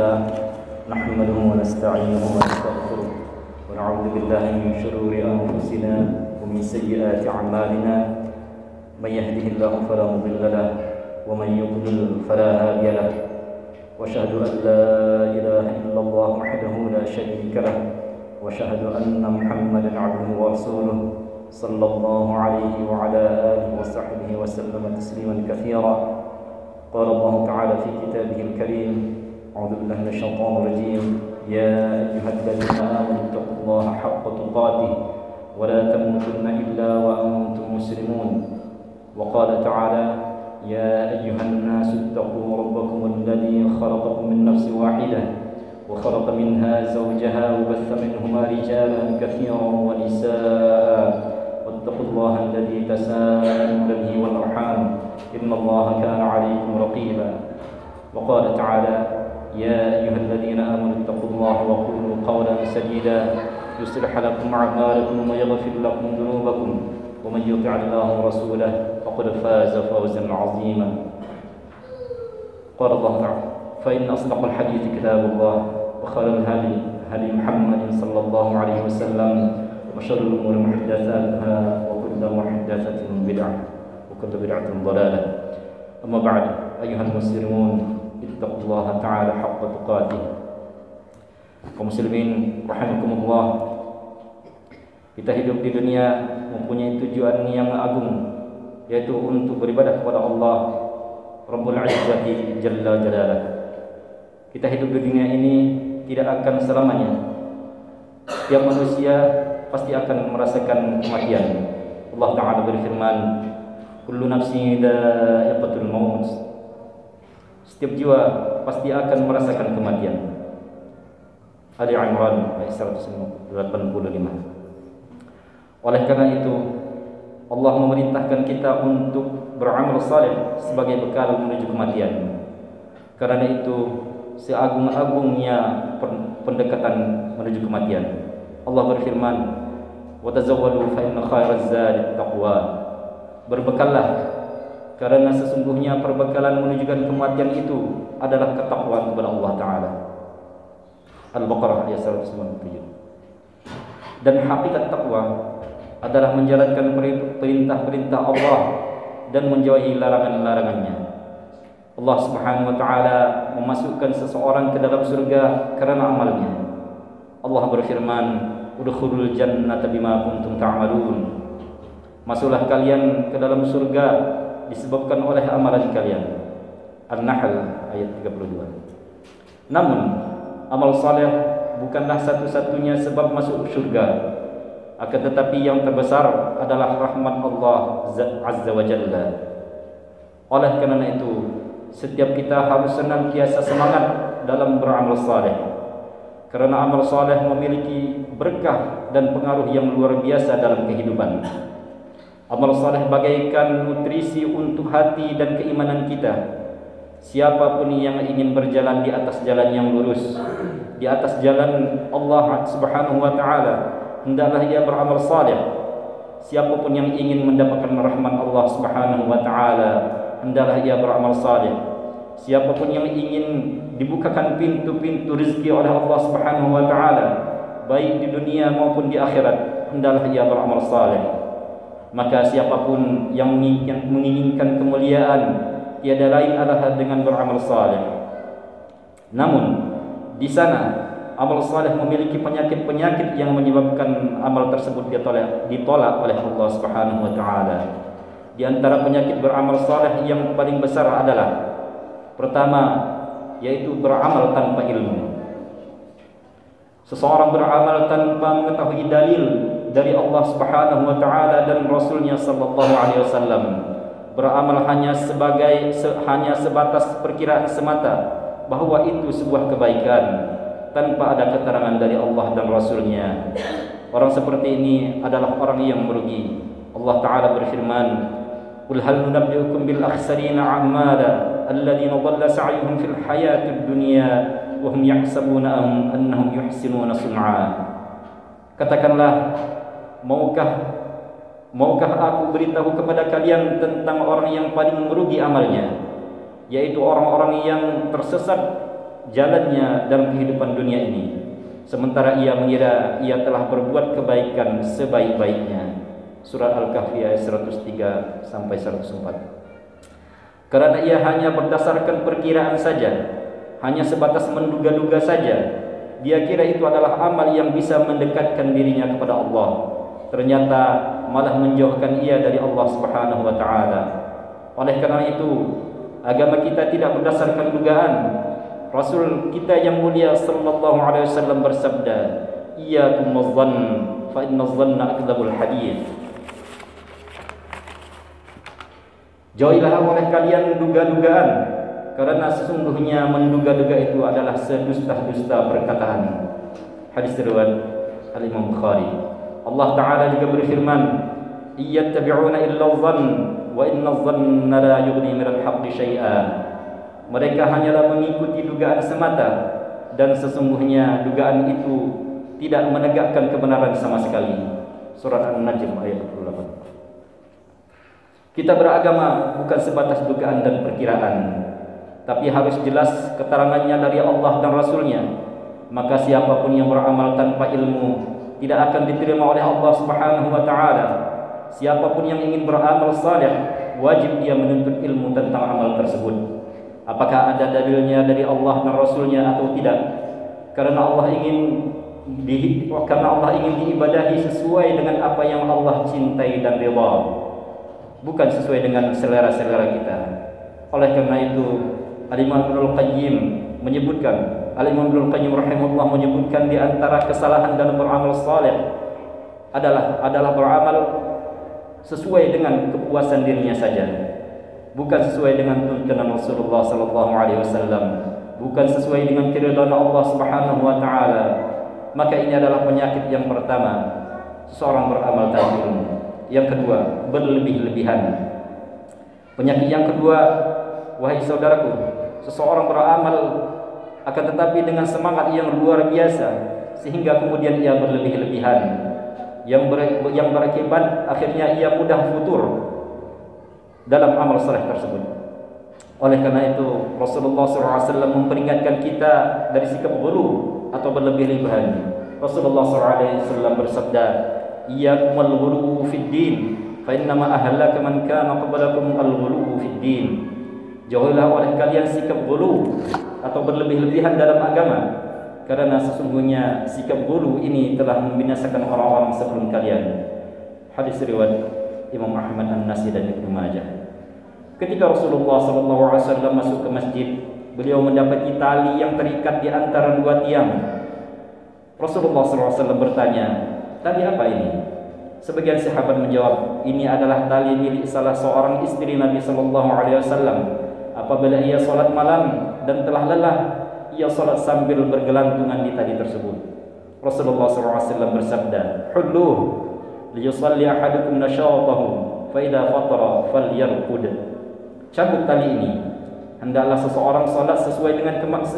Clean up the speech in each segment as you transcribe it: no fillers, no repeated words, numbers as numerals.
لله نحمده ونستعينه ونستغفره ونعوذ بالله من شرور أنفسنا ومن سيئات أعمالنا من يهده الله فلا مضل له ومن يضلل فلا هادي له وأشهد أن لا إله إلا الله وحده لا شريك له وأشهد أن محمدا عبده ورسوله صلى الله عليه وعلى آله وصحبه وسلم تسليما كثيرا. قال الله تعالى في كتابه الكريم: أعوذ بالله من الشيطان الرجيم، يا أيها الذين آمنوا اتقوا الله حق تقاته ولا تموتن إلا وأنتم مسلمون. وقال تعالى: يا أيها الناس اتقوا ربكم الذي خلقكم من نفس واحدة وخلق منها زوجها وبث منهما رجالا كثيرا ونساء واتقوا الله الذي تساءلون به والأرحام إن الله كان عليكم رقيبا. وقال تعالى: يا أيها الذين آمنوا اتقوا الله وقولوا قولا سديدا يصلح لكم أعمالكم ويغفر لكم ذنوبكم ومن يطع الله ورسوله فقد فاز فوزا عظيما. قال الله تعالى: فإن أصدق الحديث كتاب الله وخير الهدي هدي محمد صلى الله عليه وسلم وشر الأمور محدثاتها وكل محدثة بدعة وكل بدعة ضلالة. أما بعد، أيها المسلمون اتقوا الله تعالى حق تقاته. Kaum muslimin rahimakumullah, kita hidup di dunia mempunyai tujuan yang agung, yaitu untuk beribadah kepada Allah Rabbul Izzati Jalla Jalalah. Kita hidup di dunia ini tidak akan selamanya. Setiap manusia pasti akan merasakan kematian. Allah Ta'ala berfirman, kullu nafsin dha'iqatul maut. Setiap jiwa pasti akan merasakan kematian. Ali Imran ayat 185. Oleh karena itu, Allah memerintahkan kita untuk beramal saleh sebagai bekal menuju kematian. Karena itu, seagung-agungnya pendekatan menuju kematian. Allah berfirman, wa tazawwadu fa inna khairaz zadi taqwa. Berbekallah, karena sesungguhnya perbekalan menuju kematian itu adalah ketakwaan kepada Allah Ta'ala. Al-Baqarah ayat 197. Dan hakikat takwa adalah menjalankan perintah-perintah Allah dan menjauhi larangan-larangannya. Allah Subhanahu wa Ta'ala memasukkan seseorang ke dalam surga karena amalnya. Allah berfirman, udkhulul jannata bima kuntum ta'malun. Masuklah kalian ke dalam surga disebabkan oleh amalan kalian. An-Nahl ayat 32. Namun, amal saleh bukanlah satu-satunya sebab masuk surga. Akan tetapi yang terbesar adalah rahmat Allah Azza wa Jalla. Oleh karena itu, setiap kita harus senantiasa semangat dalam beramal saleh. Karena amal saleh memiliki berkah dan pengaruh yang luar biasa dalam kehidupan. Amal saleh bagaikan nutrisi untuk hati dan keimanan kita. Siapapun yang ingin berjalan di atas jalan yang lurus, di atas jalan Allah Subhanahu wa Ta'ala, hendaklah ia beramal saleh. Siapapun yang ingin mendapatkan rahmat Allah Subhanahu wa Ta'ala, hendaklah ia beramal saleh. Siapapun yang ingin dibukakan pintu-pintu rezeki oleh Allah Subhanahu wa Ta'ala, baik di dunia maupun di akhirat, hendaklah ia beramal saleh. Maka siapapun yang menginginkan kemuliaan, tiada lain adalah dengan beramal saleh. Namun di sana amal saleh memiliki penyakit-penyakit yang menyebabkan amal tersebut ditolak oleh Allah Subhanahu wa Ta'ala. Di antara penyakit beramal saleh yang paling besar adalah pertama, yaitu beramal tanpa ilmu. Seseorang beramal tanpa mengetahui dalil dari Allah Subhanahu wa Ta'ala dan Rasulnya sallallahu alaihi wasallam. Beramal hanya sebatas perkiraan semata bahwa itu sebuah kebaikan tanpa ada keterangan dari Allah dan Rasulnya. Orang seperti ini adalah orang yang merugi. Allah Ta'ala berfirman, qul hal nunabbi'ukum bil akhsarina a'mala alladhina dhalla sa'yuhum fil hayatid dunya wa hum yahsabuna annahum yuhsinuna sun'a. Katakanlah, maukah aku beritahu kepada kalian tentang orang yang paling merugi amalnya, yaitu orang-orang yang tersesat jalannya dalam kehidupan dunia ini, sementara ia mengira ia telah berbuat kebaikan sebaik-baiknya. Surat Al-Kahfi ayat 103 sampai 104. Karena ia hanya berdasarkan perkiraan saja, hanya sebatas menduga-duga saja, dia kira itu adalah amal yang bisa mendekatkan dirinya kepada Allah. Ternyata malah menjauhkan ia dari Allah Subhanahu wa taala. Oleh karena itu, agama kita tidak berdasarkan dugaan. Rasul kita yang mulia sallallahu alaihi wasallam bersabda, "Iyyakum wadh-dhann, fa inna adh-dhanna akdzabul hadits." Jauhilah oleh kalian duga-dugaan, karena sesungguhnya menduga-duga itu adalah sedusta-dusta perkataan. Hadis riwayat Al-Imam Bukhari. Allah Ta'ala juga berfirman, "Iyattabi'una illa adh-dhann, wa inna adh-dhanna la yughni minal haqqi syai'a." Mereka hanyalah mengikuti dugaan semata, dan sesungguhnya dugaan itu tidak menegakkan kebenaran sama sekali. Surat An-Najm ayat 28. Kita beragama bukan sebatas dugaan dan perkiraan, tapi harus jelas keterangannya dari Allah dan Rasulnya. Maka siapapun yang beramal tanpa ilmu tidak akan diterima oleh Allah Subhanahu wa taala. Siapapun yang ingin beramal saleh, wajib dia menuntut ilmu tentang amal tersebut. Apakah ada dalilnya dari Allah dan Rasulnya atau tidak? Karena Allah ingin diibadahi sesuai dengan apa yang Allah cintai dan ridha, bukan sesuai dengan selera-selera kita. Oleh karena itu, Al-Imam Ibnul Qayyim menyebutkan, Al-Imam Ibnul Qayyim rahimahullah menyebutkan di antara kesalahan dalam beramal saleh adalah beramal sesuai dengan kepuasan dirinya saja, bukan sesuai dengan tuntunan Rasulullah sallallahu alaihi wasallam, bukan sesuai dengan keridhaan Allah Subhanahu wa taala. Maka ini adalah penyakit yang pertama seseorang beramal tanpa ilmu. Yang kedua, berlebih-lebihan. Penyakit yang kedua, wahai saudaraku, seseorang beramal akan tetapi dengan semangat yang luar biasa sehingga kemudian ia berlebih-lebihan, yang berakibat akhirnya ia mudah futur dalam amal saleh tersebut. Oleh karena itu, Rasulullah SAW memperingatkan kita dari sikap ghulu atau berlebih-lebihan. Rasulullah SAW bersabda, "Iyyakum al-ghuluw fid din, fa innama ahlaka man kana qablakum al-ghuluw fid din." Jauhilah oleh kalian sikap ghulu atau berlebih-lebihan dalam agama, karena sesungguhnya sikap ghulu ini telah membinasakan orang-orang sebelum kalian. Hadis riwayat Imam Ahmad An-Nasai dan Ibnu Majah. Ketika Rasulullah SAW masuk ke masjid, beliau mendapati tali yang terikat di antara dua tiang. Rasulullah SAW bertanya, "Tali apa ini?" Sebagian sahabat menjawab, "Ini adalah tali milik salah seorang istri Nabi SAW. Apabila ia salat malam dan telah lelah, ia salat sambil bergelantungan di tali tersebut." Rasulullah SAW bersabda, "Hulluh liyusalli ahadukum nasyatahu, fa idza fatara falyarqud." Cabut tali ini, hendaklah seseorang salat sesuai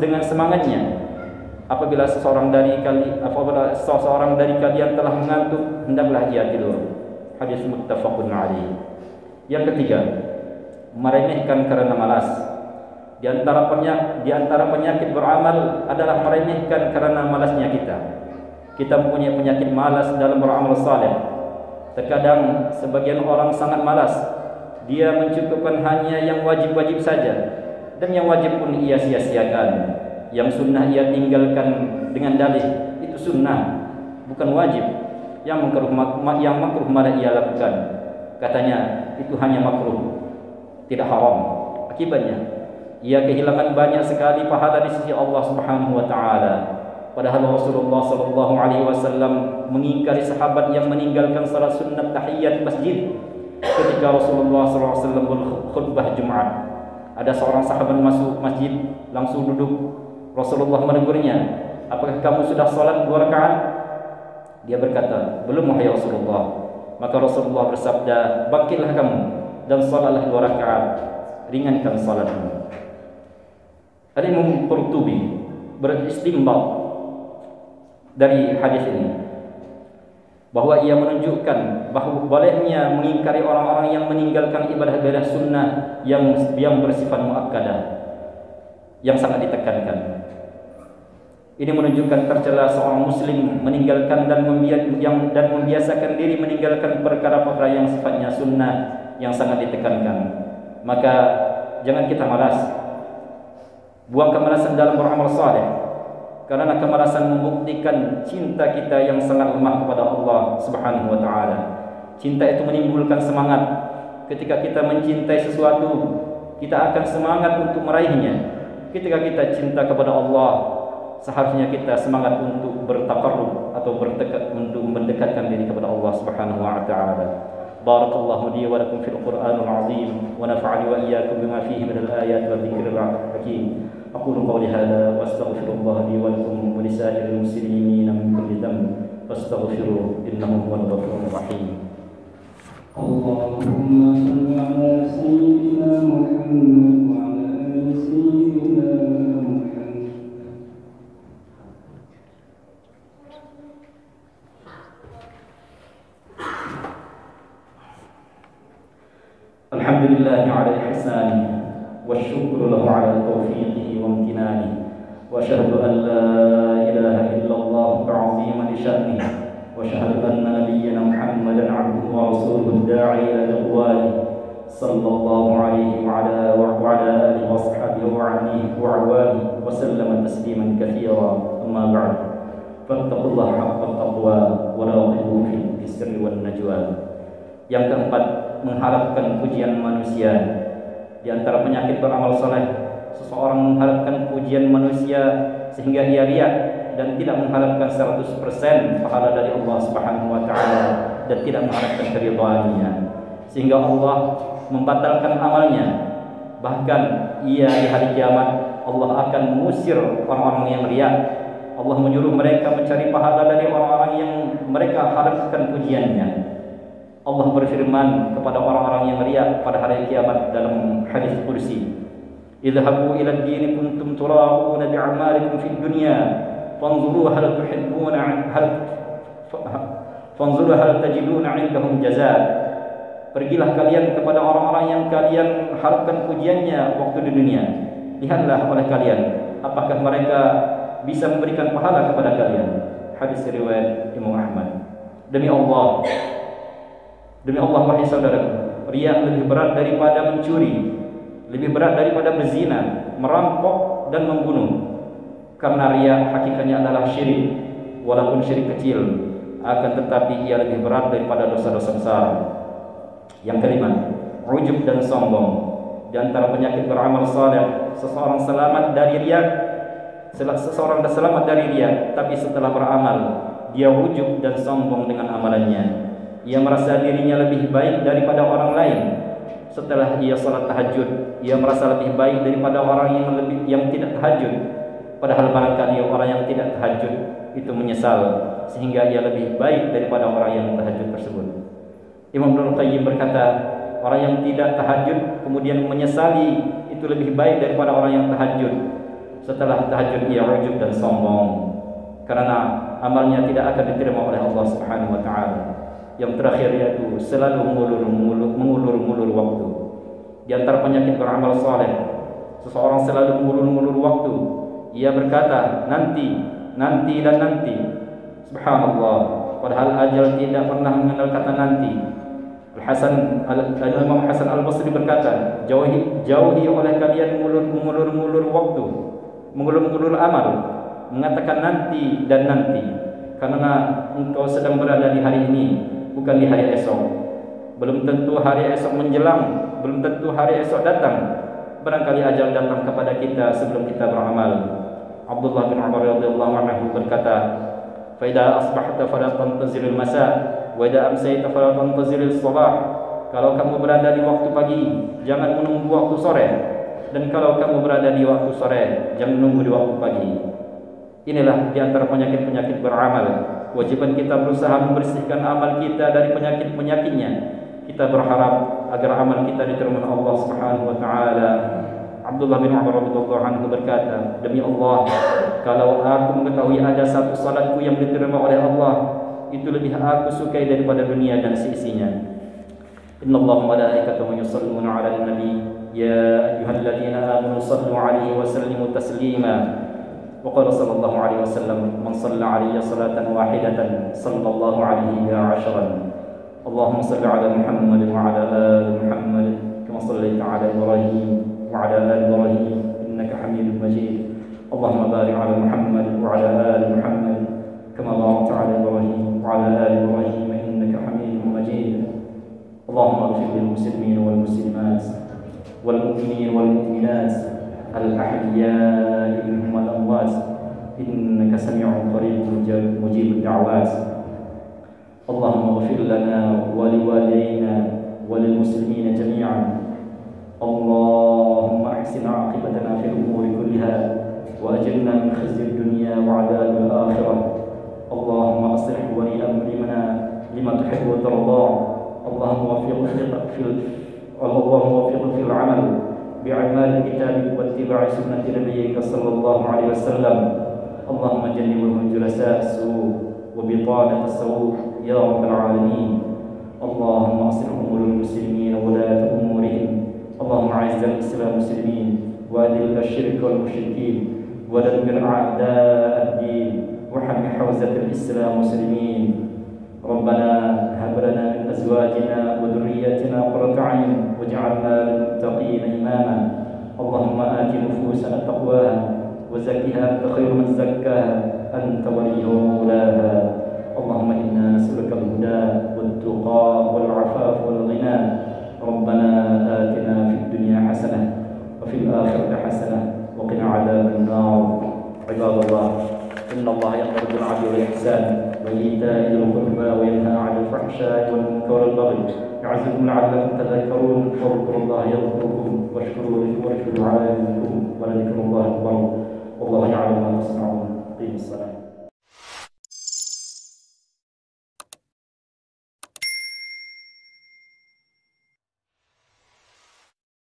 dengan semangatnya. Apabila seseorang dari kalian telah mengantuk, hendaklah ia tidur. Hadis muttafaqun alaih. Yang ketiga, meremehkan karena malas. Di antara penyakit beramal adalah meremehkan karena malasnya kita. Kita mempunyai penyakit malas dalam beramal saleh. Terkadang sebagian orang sangat malas. Dia mencukupkan hanya yang wajib-wajib saja, dan yang wajib pun ia sia-siakan. Yang sunnah ia tinggalkan dengan dalih itu sunnah, bukan wajib. Yang makruh malah ia lakukan. Katanya itu hanya makruh, tidak haram. Akibatnya ia kehilangan banyak sekali pahala di sisi Allah Subhanahu wa taala. Padahal Rasulullah sallallahu alaihi wasallam mengingkari sahabat yang meninggalkan salat sunnat tahiyat masjid. Ketika Rasulullah sallallahu alaihi wasallam berkhutbah Jumat, ada seorang sahabat masuk masjid langsung duduk. Rasulullah menegurnya, "Apakah kamu sudah salat 2 rakaat?" Dia berkata, "Belum wahai Rasulullah." Maka Rasulullah bersabda, "Bangkitlah kamu dan salatlah 2 rakaat, ringankan salatmu." Al-Imam Qurtubi beristinbat dari hadis ini bahwa ia menunjukkan bahawa bolehnya mengingkari orang-orang yang meninggalkan ibadah-ibadah sunnah yang bersifat muakkadah, yang sangat ditekankan. Ini menunjukkan tercela seorang muslim meninggalkan dan membiasakan diri meninggalkan perkara-perkara yang sifatnya sunnah yang sangat ditekankan. Maka jangan kita malas. Buang kemalasan dalam beramal saleh, karena kemalasan membuktikan cinta kita yang sangat lemah kepada Allah Subhanahu wa taala. Cinta itu menimbulkan semangat. Ketika kita mencintai sesuatu, kita akan semangat untuk meraihnya. Ketika kita cinta kepada Allah, seharusnya kita semangat untuk bertaqarrub atau untuk mendekatkan diri kepada Allah Subhanahu wa taala. Barakallahu li wa lakum fil Qur'anil 'azim wa nafa'ani wa iyyakum bima fihi minal ayati wa dzikril hakim. Aqulu qawli hadha wa astaghfirullah li wa lakum wa lisa'iril muslimin min kulli dhanb fastaghfiruhu innahu huwal ghafurur rahim. Allahumma shalli 'ala sayyidina Muhammad wa 'ala ali sayyidina Muhammad. Alhamdulillah ala ihsani wa syukru lahu ala taufiqihi wa amtinani wa asyhadu an la ilaha illallah ta'ziman li sya'nihi wa asyhadu anna nabiyyana Muhammadan 'abduhu wa rasuluhu da'i ila ridwani sallallahu alaihi wa ala alihi wa sahbihi wa alihi wa awalihi wa sallama tasliman katsira amma ba'd fattaqullaha haqqa taqwa wa raqibuhu fil sirri wan najwa. Yang keempat, mengharapkan pujian manusia. Di antara penyakit beramal saleh, seseorang mengharapkan pujian manusia sehingga ia riak dan tidak mengharapkan 100% pahala dari Allah Subhanahu wa taala dan tidak mengharapkan keridhaannya, sehingga Allah membatalkan amalnya. Bahkan ia di hari kiamat Allah akan mengusir orang-orang yang riak. Allah menyuruh mereka mencari pahala dari orang-orang yang mereka harapkan pujiannya. Allah berfirman kepada orang-orang yang riya pada hari kiamat dalam hadis qudsi, "Idhabu ila ad-din kuntum tura'una bi'amalikum fid dunya, fanzuru hal tuhibbuna hal tajiduna 'indahum jazaa." Pergilah kalian kepada orang-orang yang kalian harapkan pujiannya waktu di dunia. Lihatlah oleh kalian apakah mereka bisa memberikan pahala kepada kalian. Hadis riwayat Imam Ahmad. Demi Allah wahai saudaraku, riya lebih berat daripada mencuri, lebih berat daripada berzina, merampok dan membunuh. Karena riya hakikatnya adalah syirik, walaupun syirik kecil, akan tetapi ia lebih berat daripada dosa-dosa besar. Yang kelima, ujub dan sombong. Di antara penyakit beramal saleh, seseorang selamat dari riya, tapi setelah beramal dia ujub dan sombong dengan amalannya. Ia merasa dirinya lebih baik daripada orang lain. Setelah ia salat tahajud, ia merasa lebih baik daripada orang yang tidak tahajud. Padahal barangkali orang yang tidak tahajud itu menyesal sehingga ia lebih baik daripada orang yang tahajud tersebut. Imam Ibnu Qayyim berkata, orang yang tidak tahajud kemudian menyesali itu lebih baik daripada orang yang tahajud. Setelah tahajud ia ujub dan sombong karena amalnya tidak akan diterima oleh Allah Subhanahu wa taala. Yang terakhir yaitu selalu mengulur waktu. Di antara penyakit beramal saleh, seseorang selalu mengulur waktu. Ia berkata nanti dan nanti. Subhanallah, padahal ajal tidak pernah mengenal kata nanti. Imam Hasan Al-Basri berkata, jauhi oleh kalian mengulur waktu, mengulur amal, mengatakan nanti dan nanti, karena engkau sedang berada di hari ini, bukan di hari esok. Belum tentu hari esok menjelang, belum tentu hari esok datang. Barangkali ajal datang kepada kita sebelum kita beramal. Abdullah bin Umar radhiyallahu anhu berkata, "Fa idza asbahta fala tantaziril masa, wa idza amsayta fala tantaziril sabah." Kalau kamu berada di waktu pagi, jangan menunggu waktu sore. Dan kalau kamu berada di waktu sore, jangan menunggu di waktu pagi. Inilah di antara penyakit-penyakit beramal. Kewajiban kita berusaha membersihkan amal kita dari penyakit-penyakitnya. Kita berharap agar amal kita diterima Allah Subhanahu wa taala. Abdullah bin Umar radhiyallahu anhu berkata, "Demi Allah, kalau aku mengetahui ada satu salatku yang diterima oleh Allah, itu lebih aku sukai daripada dunia dan seisinya." Innallaha wa malaikatahu yusholluna 'alan nabi, ya ayyuhalladzina amanu shallu 'alaihi wa sallimu taslima. وقال صلى الله عليه وسلم من صلى علي صلاة واحدة صلى الله عليه بها عشرا اللهم صل على محمد وعلى آل محمد كما صليت على إبراهيم وعلى آل إبراهيم إنك حميد مجيد اللهم بارك على محمد وعلى آل محمد كما باركت على إبراهيم وعلى آل إبراهيم إنك حميد مجيد اللهم اغفر للمسلمين والمسلمات والمؤمنين والمؤمنات الأحياء منهم والأموات إنك سميع قريب مجيب الدعوات اللهم اغفر لنا ولوالدينا وللمسلمين جميعا اللهم أحسن عاقبتنا في الأمور كلها وأجرنا من خزي الدنيا وعذاب الآخرة اللهم أصلح ولي أمرنا لما تحب وترضى اللهم وفق في العمل بأعمال الكتاب واتباع سنة نبيك صلى الله عليه وسلم اللهم جنبهم جلساء السوء وبطانة السوء يا رب العالمين اللهم أصلح أمور المسلمين وولاة أمورهم اللهم أعز الإسلام والمسلمين وأذل الشرك والمشركين ودمر أعداء الدين وحمي حوزة الإسلام والمسلمين ربنا هب لنا من أزواجنا وذرياتنا قرة أعين واجعلنا للمتقين إماما اللهم آت نفوسنا تقواها وزكها أنت خير من زكاها أنت وليها ومولاها اللهم إنا نسألك الهدى والتقى والعفاف والغنى ربنا آتنا في الدنيا حسنة وفي الآخرة حسنة وقنا عذاب النار عباد الله إن الله يأمر بالعدل والإحسان وإيتاء ذي القربى وينهى عن الفحشاء والمنكر والبغي يعظكم لعلكم تذكرون واذكروا الله يذكركم واشكروه على ذكركم ولذكر الله